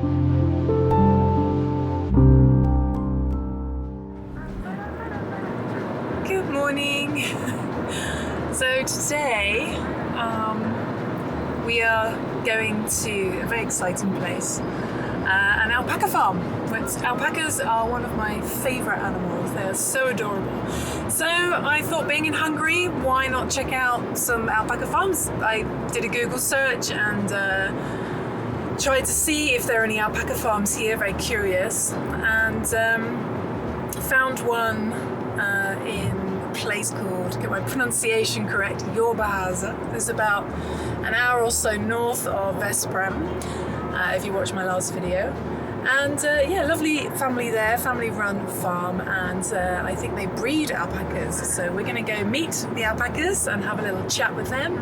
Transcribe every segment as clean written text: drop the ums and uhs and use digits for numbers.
Good morning. So today we are going to a very exciting place, an alpaca farm. Alpacas are one of my favourite animals. They're so adorable. So I thought, being in Hungary, why not check out some alpaca farms? I did a Google search and tried to see if there are any alpaca farms here, very curious, and found one in a place called, get my pronunciation correct, Jobaháza. It's about an hour or so north of Veszprém, if you watched my last video. And yeah, lovely family there, family run farm, and I think they breed alpacas. So we're going to go meet the alpacas and have a little chat with them,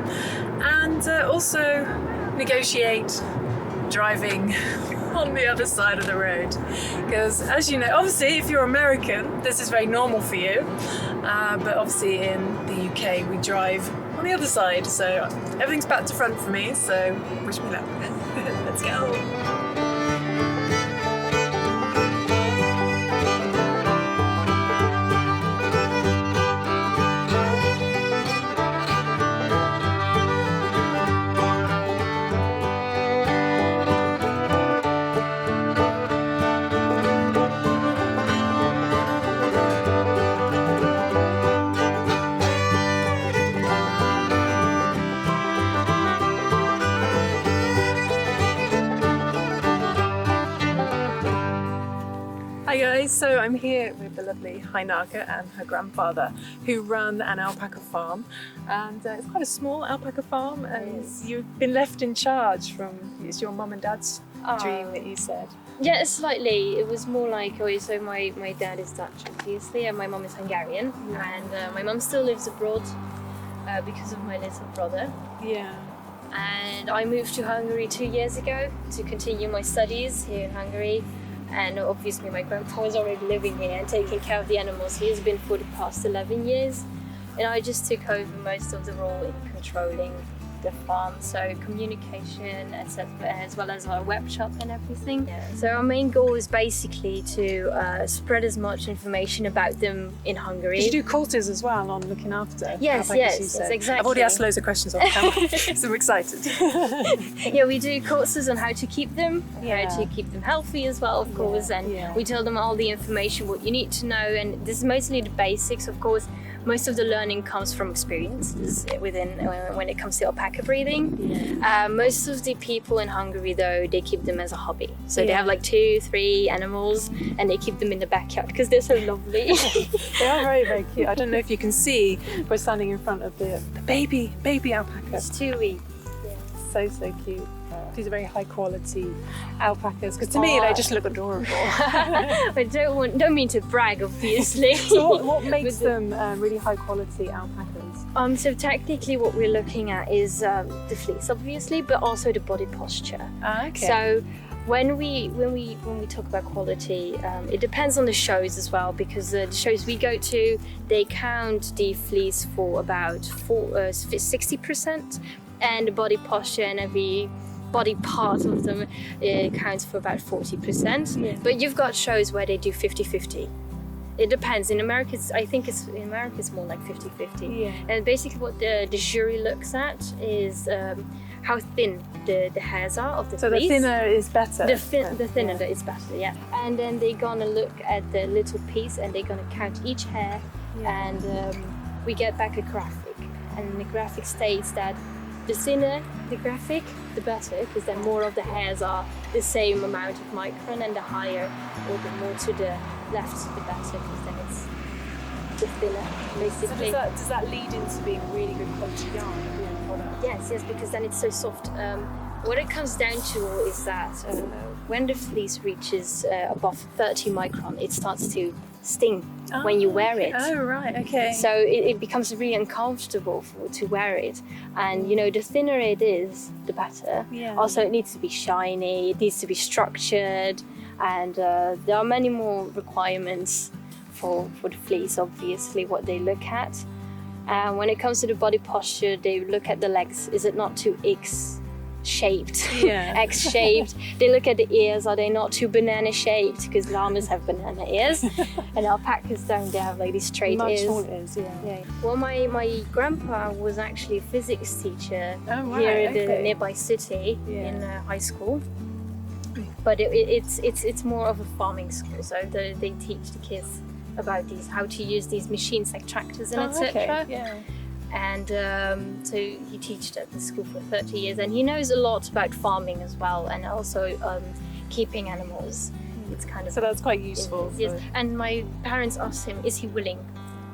and also negotiate driving on the other side of the road. Because as you know, obviously if you're American, this is very normal for you, but obviously in the UK we drive on the other side, so everything's back to front for me, so wish me luck. Let's go. Hi guys, so I'm here with the lovely Heinake and her grandfather, who run an alpaca farm, and it's quite a small alpaca farm, and you've been left in charge from, it's your mum and dad's dream that you said. Yeah, slightly. It was more like, so my dad is Dutch obviously, and my mum is Hungarian, and my mum still lives abroad because of my little brother. Yeah. And I moved to Hungary 2 years ago to continue my studies here in Hungary. And obviously my grandpa was already living here and taking care of the animals. He has been for the past 11 years. And I just took over most of the role in controlling the farm, so communication, etc., as well as our web shop and everything. Yeah. So our main goal is basically to spread as much information about them in Hungary. Did you do courses as well on looking after? Yes, exactly. I've already asked loads of questions off camera, so I'm excited. Yeah, we do courses on how to keep them, how to keep them healthy as well, of course, and we tell them all the information, what you need to know, and this is mostly the basics, of course. Most of the learning comes from experiences when it comes to alpaca breeding. Most of the people in Hungary, though, they keep them as a hobby. So they have like 2-3 animals, and they keep them in the backyard because they're so lovely. They are very, very cute. I don't know if you can see, we're standing in front of the baby alpaca. It's 2 weeks. So cute. These are very high quality alpacas, because to me they just look adorable. I don't mean to brag, obviously. So what makes them really high quality alpacas? So technically what we're looking at is the fleece, obviously, but also the body posture. Okay. So when we talk about quality, it depends on the shows as well, because the shows we go to, they count the fleece for about 60%, and the body posture and every body part of them counts for about 40%. Yeah. But you've got shows where they do 50-50. It depends. In America, I think it's more like 50-50. Yeah. And basically what the jury looks at is how thin the hairs are of the fleece. So the thinner is better? The thinner is better, yeah. And then they're gonna look at the little piece, and they're gonna count each hair, and we get back a graphic. And the graphic states that the thinner the graphic, the better, because then more of the hairs are the same amount of micron, and the higher or the more to the left, the better, because then it's the thinner, basically. So does that lead into being really good quality yarn? Yes, because then it's so soft. What it comes down to is that when the fleece reaches above 30 micron, it starts to sting when you wear it. Oh, right, okay. So it becomes really uncomfortable to wear it. And, the thinner it is, the better. Yeah. Also, it needs to be shiny, it needs to be structured, and there are many more requirements for the fleece, obviously, what they look at. When it comes to the body posture, they look at the legs. Is it not too shaped, Yeah. X-shaped. They look at the ears, are they not too banana shaped? Because llamas have banana ears and alpacas don't, they have like these straight Much ears. small ears, yeah. Well, my grandpa was actually a physics teacher here in the nearby city in high school. But it's more of a farming school, so they teach the kids about how to use these machines like tractors and etc. Yeah. And so he taught at the school for 30 years, and he knows a lot about farming as well, and also keeping animals. It's kind of So that's quite useful. Yes. And my parents asked him, is he willing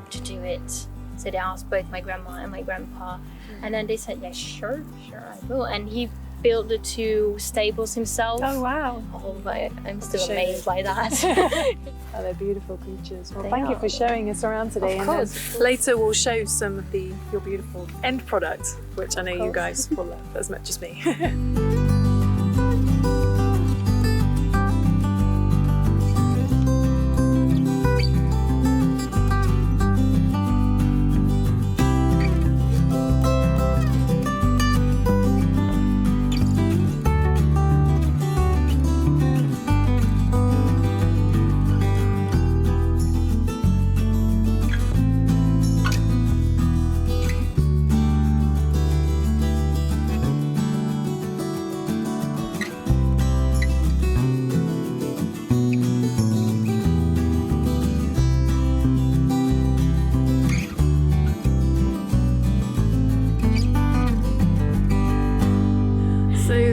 to do it? So they asked both my grandma and my grandpa, and then they said, yeah, sure, I will. And he built the 2 stables himself. Oh wow! Oh, but I'm still amazed by that. Oh, they're beautiful creatures. Well, They thank you are. for showing us around today. Of course. And then later we'll show some of your beautiful end product, which I know you guys will love as much as me.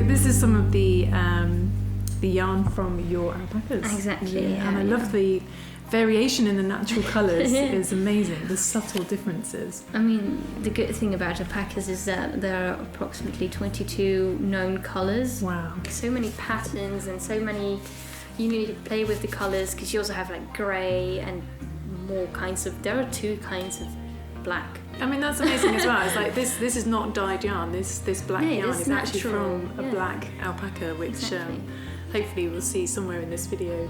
This is some of the yarn from your alpacas. Exactly. And I love the variation in the natural colours. It's amazing, the subtle differences. I mean, the good thing about alpacas is that there are approximately 22 known colours. Wow. So many patterns and so many. You need to play with the colours because you also have like grey and more kinds of. There are 2 kinds of black. I mean, that's amazing as well. It's like this is not dyed yarn. This black yarn it's is actually natural. from a black alpaca, which hopefully we'll see somewhere in this video,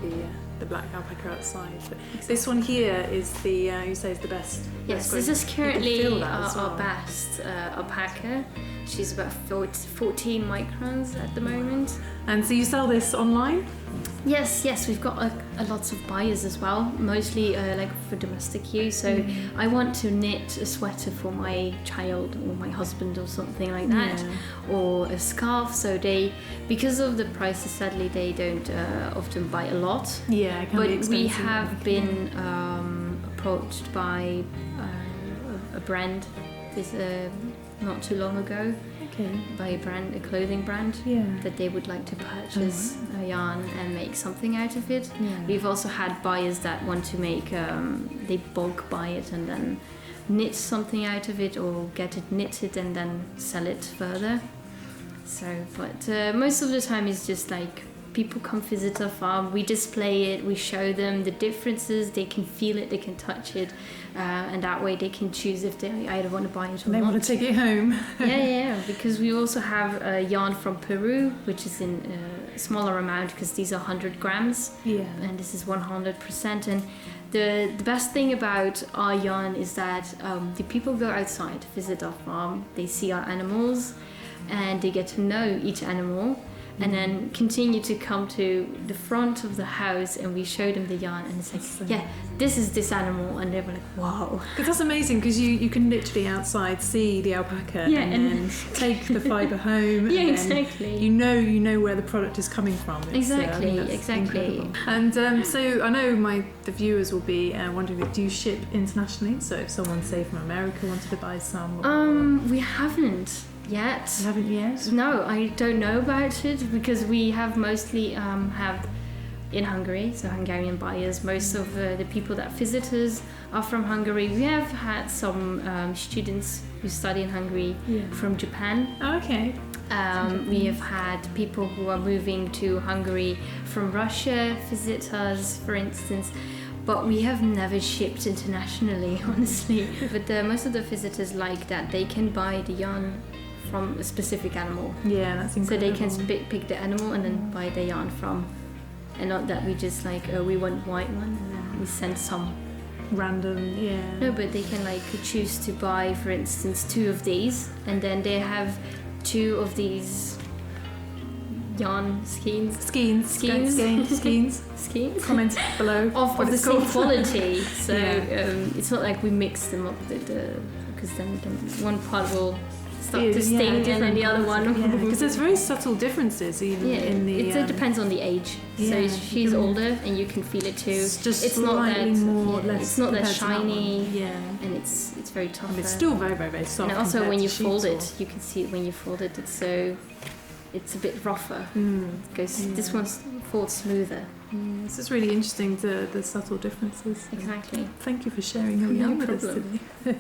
the black alpaca outside. But this one here is the you say is the best. Yes, this is currently our best alpaca. She's about 14 microns at the moment. And so you sell this online? Yes, we've got a lots of buyers as well, mostly like for domestic use. So I want to knit a sweater for my child or my husband or something like that, or a scarf. So because of the prices, sadly, they don't often buy a lot. Yeah, it can be but expensive. we have been approached by a brand not too long ago. By a clothing brand that they would like to purchase a yarn and make something out of it. We've also had buyers that want to make they bulk buy it and then knit something out of it or get it knitted and then sell it further. So but most of the time it's just like people come visit our farm, we display it, we show them the differences, they can feel it, they can touch it, and that way they can choose if they either want to buy it or they not. want to take it home. yeah, because we also have yarn from Peru, which is in a smaller amount because these are 100 grams, and this is 100%. And the best thing about our yarn is that the people go outside to visit our farm, they see our animals, and they get to know each animal. And then continue to come to the front of the house and we show them the yarn and it's like, this is this animal, and they were like, wow. Because that's amazing because you can literally outside see the alpaca and then take the fibre home. Exactly. You know where the product is coming from. It's, exactly. Incredible. And so I know the viewers will be wondering, do you ship internationally? So if someone, say from America, wanted to buy some? We haven't yet. You haven't yet? No, I don't know about it because we have mostly have in Hungary, so Hungarian buyers. Most of the people that visit us are from Hungary. We have had some students who study in Hungary from Japan. Oh, okay. We have had people who are moving to Hungary from Russia visit us, for instance. But we have never shipped internationally, honestly. But most of the visitors like that. They can buy the yarn from a specific animal. Yeah, that's incredible. So they can pick the animal and then buy the yarn from. And not that we just like, we want white one and then we send some. Random, No, but they can like choose to buy, for instance, 2 of these. And then they have 2 of these yarn skeins. Skeins. Skeins. Comment below of the same quality. So Yeah. it's not like we mix them up because then one part will start to sting and then the other one. Because there's very subtle differences even in the. It depends on the age. So she's older and you can feel it too. It's not that less. It's not that shiny. And it's very tough. it's still very, very, very soft. And also when you fold it, it, you can see it when you fold it. It's a bit rougher because this one folds smoother. This is really interesting, the subtle differences. Exactly. Thank you for sharing your yarn with us today.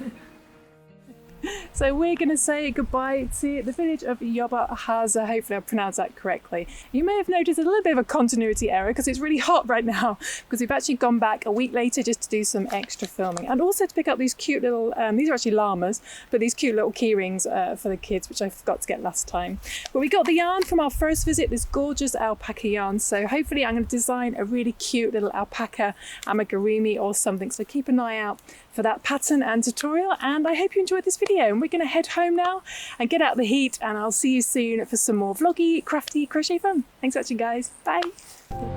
So we're going to say goodbye to the village of Jobaháza. Hopefully I pronounced that correctly. You may have noticed a little bit of a continuity error because it's really hot right now, because we've actually gone back a week later just to do some extra filming and also to pick up these cute little, these are actually llamas, but these cute little key rings for the kids, which I forgot to get last time. But we got the yarn from our first visit, this gorgeous alpaca yarn. So hopefully I'm going to design a really cute little alpaca amigurumi or something. So keep an eye out for that pattern and tutorial, and I hope you enjoyed this video. And we're going to head home now and get out the heat, and I'll see you soon for some more vloggy, crafty crochet fun. Thanks for watching, guys. Bye.